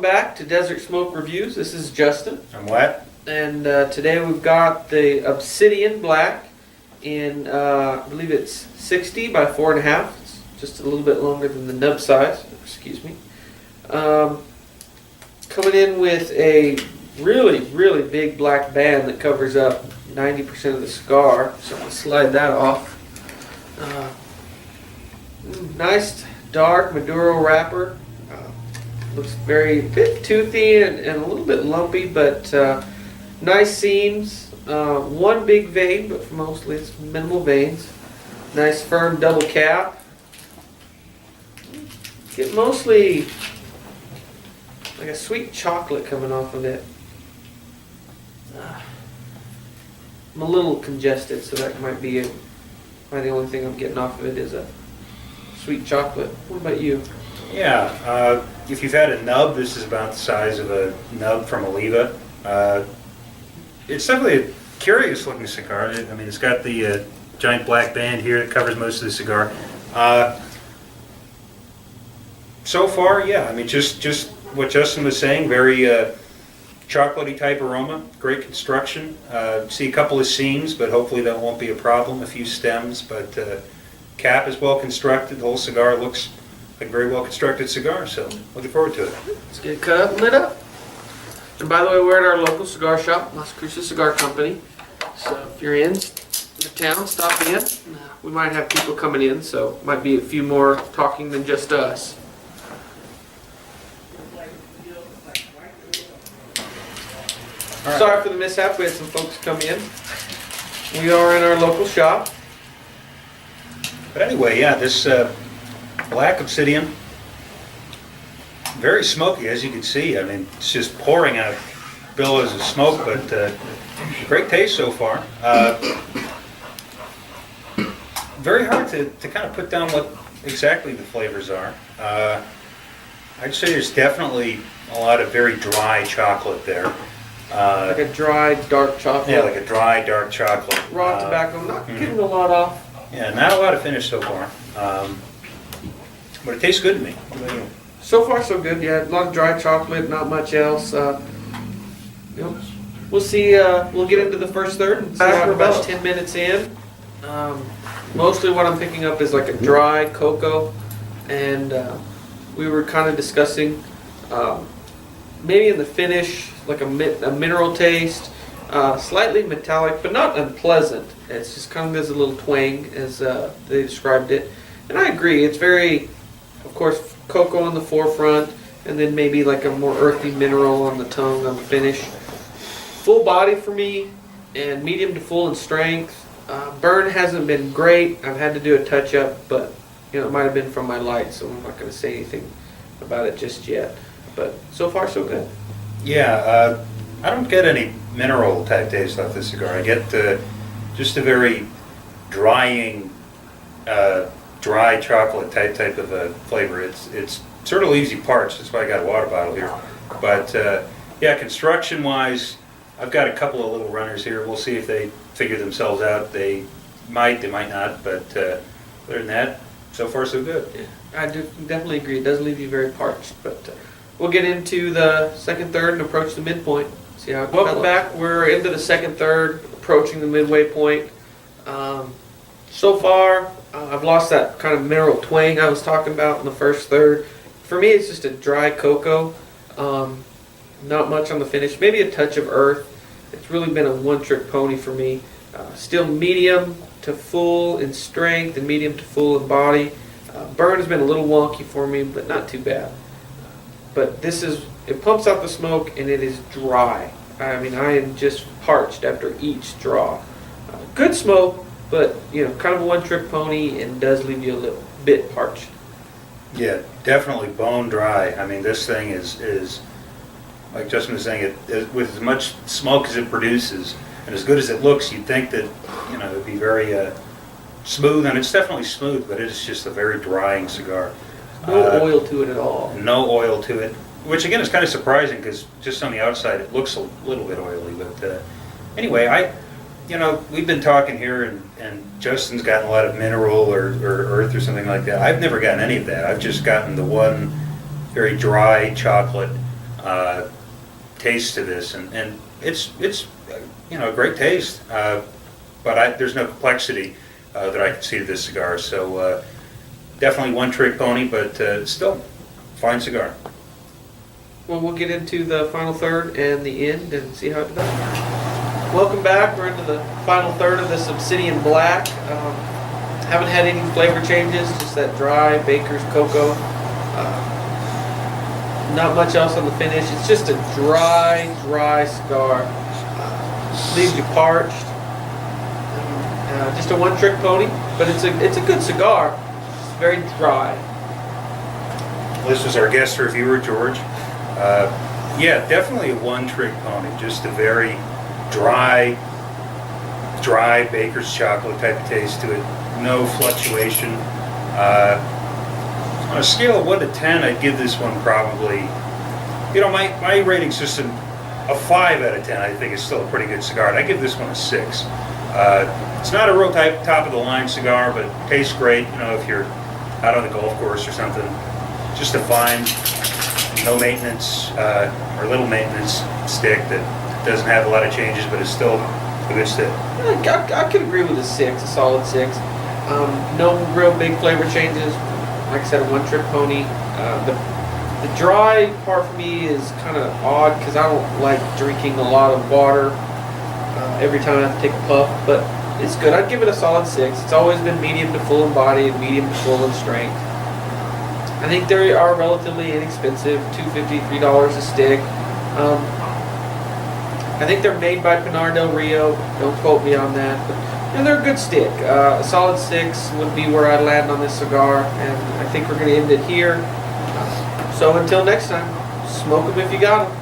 back to Desert Smoke Reviews. This is Justin. I'm Wet. And today we've got the Obsidian Black in, I believe it's 60 by 4.5. It's just a little bit longer than the nub size. Excuse me. Coming in with a really big black band that covers up 90% of the cigar. So I'm going to slide that off. Nice dark Maduro wrapper. Looks very bit toothy and a little bit lumpy, but nice seams. One big vein, but mostly it's minimal veins. Nice firm double cap. Get mostly like a sweet chocolate coming off of it. I'm a little congested, so that might be it. The only thing I'm getting off of it is a sweet chocolate. What about you? Yeah, if you've had a nub, this is about the size of a nub from Oliva. It's definitely a curious looking cigar. I mean, it's got the giant black band here that covers most of the cigar. So far, yeah, I mean, just what Justin was saying, very chocolatey type aroma, great construction. See a couple of seams, but hopefully that won't be a problem. A few stems, but cap is well constructed. The whole cigar looks like a very well constructed cigar, so looking forward to it. Let's get it cut up and lit up. And by the way, we're at our local cigar shop, Las Cruces Cigar Company. So if you're in the town, stop in. We might have people coming in, so might be a few more talking than just us. Right. Sorry for the mishap. We had some folks come in. We are in our local shop. But anyway, yeah, this black Obsidian, very smoky, as you can see. I mean, it's just pouring out billows of smoke, but great taste so far. Very hard to kind of put down what exactly the flavors are. I'd say there's definitely a lot of very dry chocolate there. Like a dry, dark chocolate. Yeah, like a dry, dark chocolate. Raw tobacco, not getting a lot off. Yeah, not a lot of finish so far. But it tastes good to me. What about you? So far, so good. Yeah, a lot of dry chocolate, not much else. We'll see. We'll get into the first third. And we're about 10 minutes in. Mostly what I'm picking up is like a dry cocoa, and we were kind of discussing maybe in the finish like a mineral taste, slightly metallic, but not unpleasant. It's just kind of has a little twang, as they described it, and I agree. It's very, of course, cocoa on the forefront, and then maybe like a more earthy mineral on the tongue on the finish. Full body for me, and medium to full in strength. Burn hasn't been great. I've had to do a touch up, but it might have been from my light, so I'm not going to say anything about it just yet. But so far, so good. Yeah, I don't get any mineral type taste off this cigar. I get just a very drying, dry chocolate type of a flavor. It's sort of leaves you parched. That's why I got a water bottle here. But yeah, construction wise, I've got a couple of little runners here. We'll see if they figure themselves out. They might not. But other than that, so far so good. Yeah, I do definitely agree. It does leave you very parched, but we'll get into the second third and approach the midpoint. See how it develops. Welcome back. We're into the second third, approaching the midway point. So far, I've lost that kind of mineral twang I was talking about in the first third. For me, it's just a dry cocoa. Not much on the finish. Maybe a touch of earth. It's really been a one-trick pony for me. Still medium to full in strength and medium to full in body. Burn has been a little wonky for me, but not too bad. But it pumps out the smoke and it is dry. I mean, I am just parched after each draw. Good smoke, but kind of a one-trick pony and does leave you a little bit parched. Yeah, definitely bone dry. I mean, this thing is like Justin was saying, with as much smoke as it produces and as good as it looks, you'd think that it'd be very smooth, and it's definitely smooth, but it is just a very drying cigar. No oil to it at all. No oil to it, which again is kind of surprising because just on the outside it looks a little bit oily. But anyway, we've been talking here, and Justin's gotten a lot of mineral or earth or something like that. I've never gotten any of that. I've just gotten the one very dry chocolate taste to this, and it's a great taste, but there's no complexity that I can see to this cigar. So definitely one trick pony, but still fine cigar. Well, we'll get into the final third and the end and see how it does. Welcome back. We're into the final third of this Obsidian Black. Haven't had any flavor changes, just that dry baker's cocoa. Not much else on the finish. It's just a dry cigar. Leaves you parched. Just a one-trick pony, but it's a good cigar. It's very dry. This was our guest reviewer, George. Yeah, definitely a one-trick pony. Just a very dry baker's chocolate type of taste to it. No fluctuation. On a scale of 1 to 10, I'd give this one probably, my rating system, a 5 out of 10, I think is still a pretty good cigar. And I give this one a 6. It's not a real top of the line cigar, but tastes great, if you're out on the golf course or something. Just a fine, no maintenance, or little maintenance stick that doesn't have a lot of changes, but it's still a good stick. I could agree with a 6, a solid 6. No real big flavor changes. Like I said, a one-trick pony. The dry part for me is kind of odd because I don't like drinking a lot of water every time I have to take a puff, but it's good. I'd give it a solid 6. It's always been medium to full in body and medium to full in strength. I think they are relatively inexpensive, $2.50, $3 a stick. I think they're made by Pinar del Rio. Don't quote me on that, but they're a good stick. A solid 6 would be where I land on this cigar, and I think we're going to end it here. So until next time, smoke them if you got them.